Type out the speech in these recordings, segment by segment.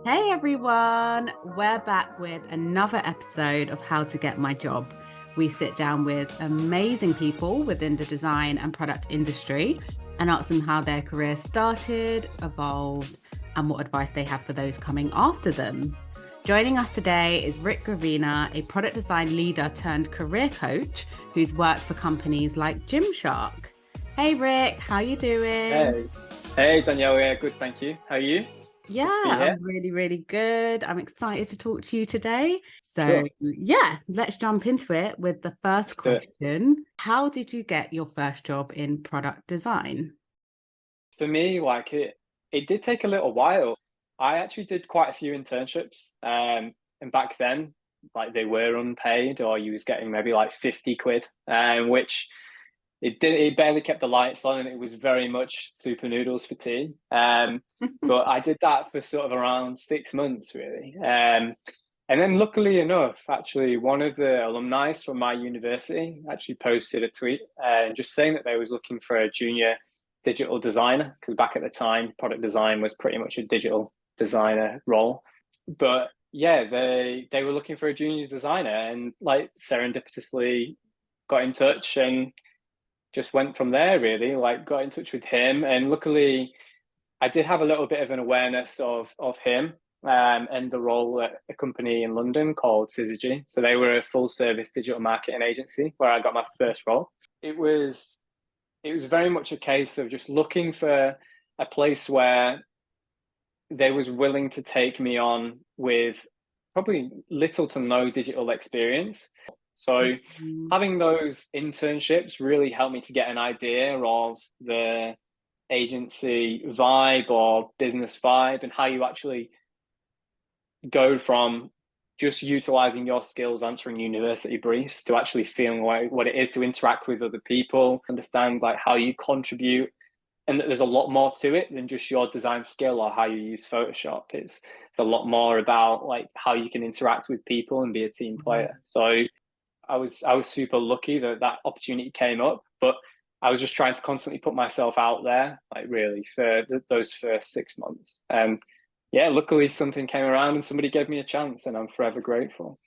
Hey everyone, we're back with another episode of How to Get My Job. We sit down with amazing people within the design and product industry and ask them how their career started, evolved, and what advice they have for those coming after them. Joining us today is Ric Gravina, a product design leader turned career coach who's worked for companies like Gymshark. Hey Ric, how you doing? Hey, hey Danielle, yeah, good, thank you. How are you? Yeah, Good to be here. I'm really, really good. I'm excited to talk to you today. So, Sure, yeah, let's jump into it with the first let's do it. question. How did you get your first job in product design? For me, it did take a little while. I actually did quite a few internships, and back then, like they were unpaid, or you was getting maybe like 50 quid, which it barely kept the lights on, and it was very much super noodles for tea. But I did that for sort of around 6 months, really. And then, luckily enough, actually, one of the alumni from my university actually posted a tweet just saying that they was looking for a junior digital designer because back at the time, product design was pretty much a digital designer role. But yeah, they were looking for a junior designer, and like serendipitously got in touch and just went from there. Really, like got in touch with him, and luckily I did have a little bit of an awareness of him and the role at a company in London called Syzygy. So they were a full service digital marketing agency where I got my first role. It was it was very much a case of just looking for a place where they was willing to take me on with probably little to no digital experience. So Mhm. having those internships really helped me to get an idea of the agency vibe or business vibe and how you actually go from just utilizing your skills answering university briefs to actually feeling like what it is to interact with other people, understand like how you contribute, and that there's a lot more to it than just your design skill or how you use Photoshop. It's a lot more about like how you can interact with people and be a team player. So I was super lucky that that opportunity came up, but I was just trying to constantly put myself out there, like really for those first 6 months. Yeah, luckily something came around and somebody gave me a chance, and I'm forever grateful.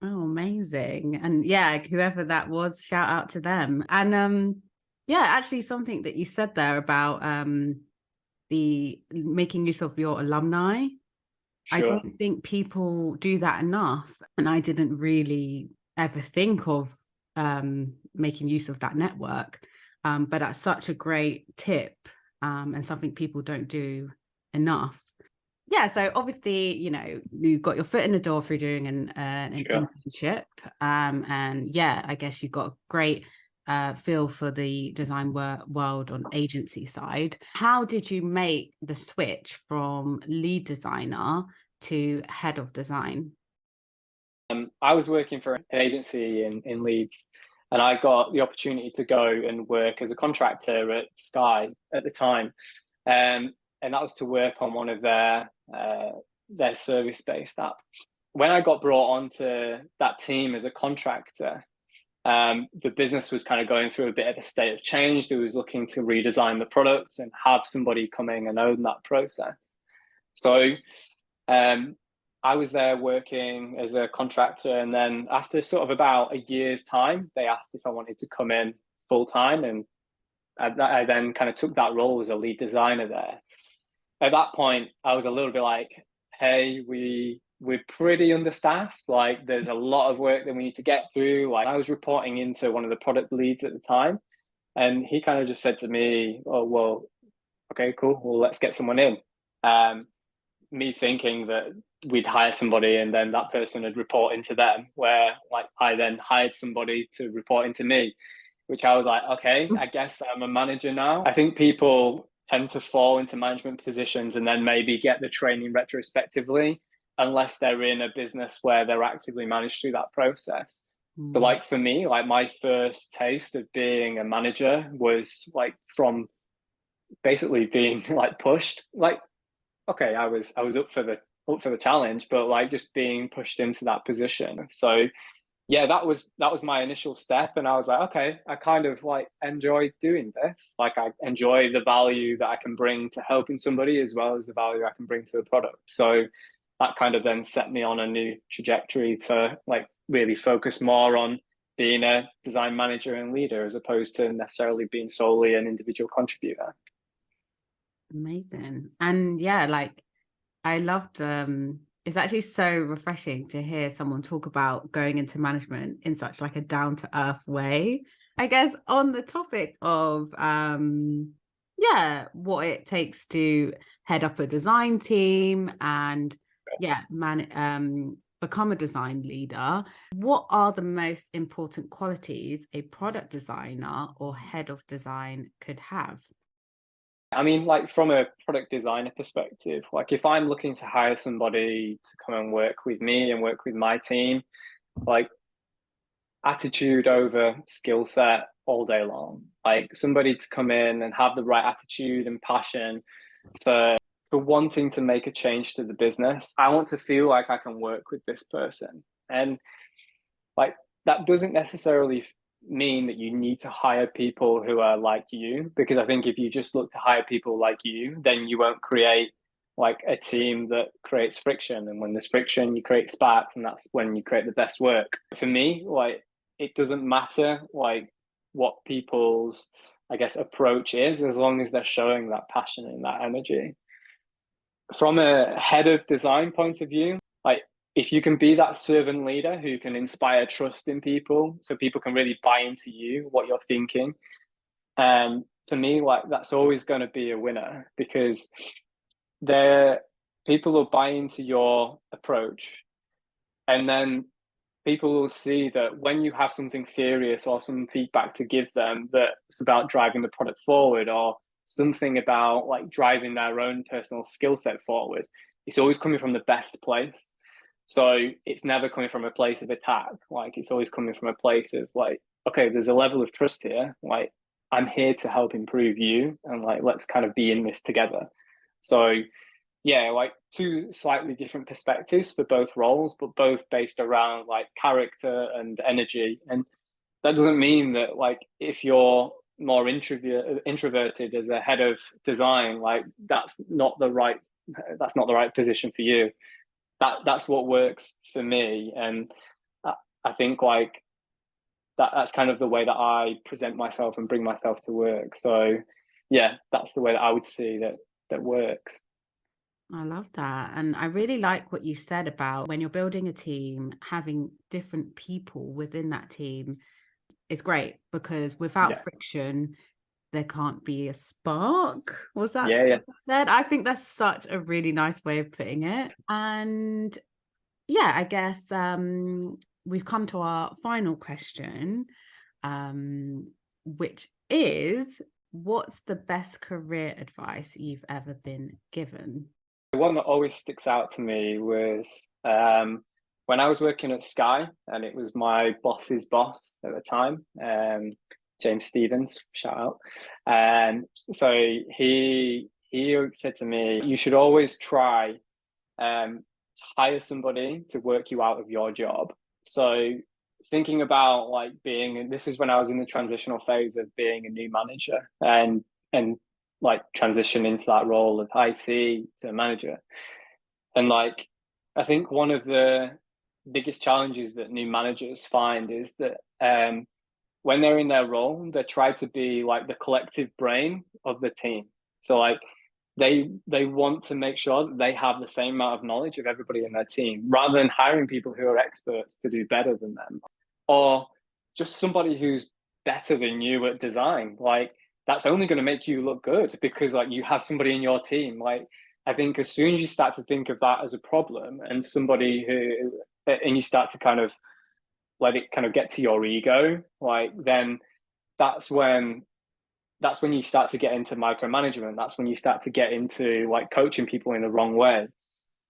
Oh, amazing. And yeah, whoever that was, shout out to them. And yeah, actually something that you said there about the making use of your alumni. I Sure. don't think people do that enough. And I didn't really ever think of making use of that network. But that's such a great tip and something people don't do enough. Yeah, so obviously, you got your foot in the door through doing an Sure. internship. And yeah, I guess you got a great feel for the design world on agency side. How did you make the switch from lead designer to head of design? I was working for an agency in Leeds, and I got the opportunity to go and work as a contractor at Sky at the time, and that was to work on one of their service based app. When I got brought onto that team as a contractor, the business was kind of going through a bit of a state of change. They was looking to redesign the product and have somebody coming and own that process. So um, I was there working as a contractor, and then after sort of about a year's time, they asked if I wanted to come in full time, and I then kind of took that role as a lead designer there. At that point, I was a little bit like, "Hey, we're pretty understaffed. Like, there's a lot of work that we need to get through." Like, I was reporting into one of the product leads at the time, and he kind of just said to me, "Oh, well, okay, cool. Well, let's get someone in." Um, Me thinking that we'd hire somebody and then that person would report into them, where like I then hired somebody to report into me, which I was like, okay, I guess I'm a manager now. I think people tend to fall into management positions and then maybe get the training retrospectively, unless they're in a business where they're actively managed through that process. So Mm. like for me, like my first taste of being a manager was like from basically being like pushed. Like okay, I was up for the challenge, but like just being pushed into that position. So yeah, that was my initial step, and I was like, okay, I kind of like enjoy doing this. Like I enjoy the value that I can bring to helping somebody as well as the value I can bring to a product. So that kind of then set me on a new trajectory to like really focus more on being a design manager and leader as opposed to necessarily being solely an individual contributor. Amazing. And yeah, like I loved it's actually so refreshing to hear someone talk about going into management in such like a down to earth way. I guess on the topic of yeah, what it takes to head up a design team and yeah, become a design leader. What are the most important qualities a product designer or head of design could have? I mean, like from a product designer perspective, like if I'm looking to hire somebody to come and work with me and work with my team, like attitude over skill set all day long. Like somebody to come in and have the right attitude and passion for wanting to make a change to the business. I want to feel like I can work with this person. And like that doesn't necessarily mean that you need to hire people who are like you, because I think if you just look to hire people like you, then you won't create like a team that creates friction. And when there's friction, you create sparks, and that's when you create the best work. For me, like it doesn't matter like what people's, I guess, approach is, as long as they're showing that passion and that energy. From a head of design point of view, like if you can be that servant leader who can inspire trust in people so people can really buy into you, what you're thinking, for me, like that's always going to be a winner, because there people will buy into your approach, and then people will see that when you have something serious or some feedback to give them that's about driving the product forward, or something about like driving their own personal skill set forward, it's always coming from the best place. So it's never coming from a place of attack. Like it's always coming from a place of like, okay, there's a level of trust here. Like I'm here to help improve you, and like let's kind of be in this together. So yeah, like two slightly different perspectives for both roles, but both based around like character and energy. And that doesn't mean that like if you're more introverted as a head of design, like that's not the right position for you. That's what works for me, and I think like that's kind of the way that I present myself and bring myself to work. So yeah, that's the way that I would see that works. I love that. And I really like what you said about when you're building a team, having different people within that team is great because without Yeah, friction, there can't be a spark. Was that yeah, yeah. what I said? I think that's such a really nice way of putting it. And yeah, I guess we've come to our final question, which is what's the best career advice you've ever been given? The one that always sticks out to me was when I was working at Sky, and it was my boss's boss at the time, James Stevens, shout out. So he said to me, "You should always try to hire somebody to work you out of your job." So thinking about like being, this is when I was in the transitional phase of being a new manager, and like transition into that role of IC to manager. And like, I think one of the biggest challenges that new managers find is that when they're in their role, they try to be like the collective brain of the team. So like they want to make sure that they have the same amount of knowledge of everybody in their team, rather than hiring people who are experts to do better than them, or just somebody who's better than you at design. Like that's only going to make you look good because like you have somebody in your team. Like I think as soon as you start to think of that as a problem, and somebody who, and you start to kind of let it kind of get to your ego, like then that's when that's when you start to get into micromanagement. That's when you start to get into like coaching people in the wrong way.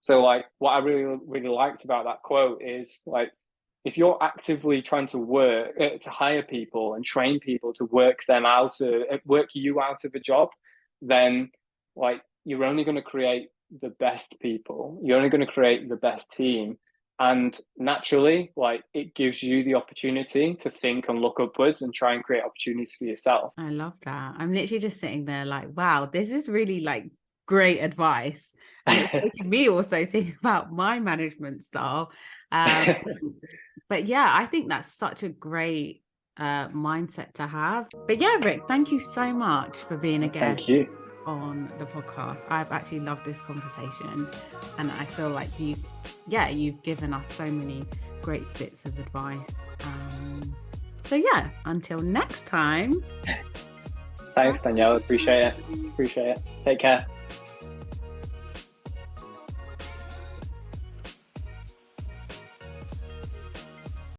So like what I really really liked about that quote is like, if you're actively trying to work to hire people and train people to work them out, work you out of a job, then like you're only going to create the best people. You're only going to create the best team. And naturally, like, it gives you the opportunity to think and look upwards and try and create opportunities for yourself. I love that. I'm literally just sitting there like, wow, this is really like great advice. And it's making me also think about my management style. But yeah, I think that's such a great mindset to have. But yeah, Rick, thank you so much for being a guest Thank you. on the podcast. I've actually loved this conversation, and I feel like you've given us so many great bits of advice. So yeah, until next time. Thanks, Danielle. Appreciate it. Take care.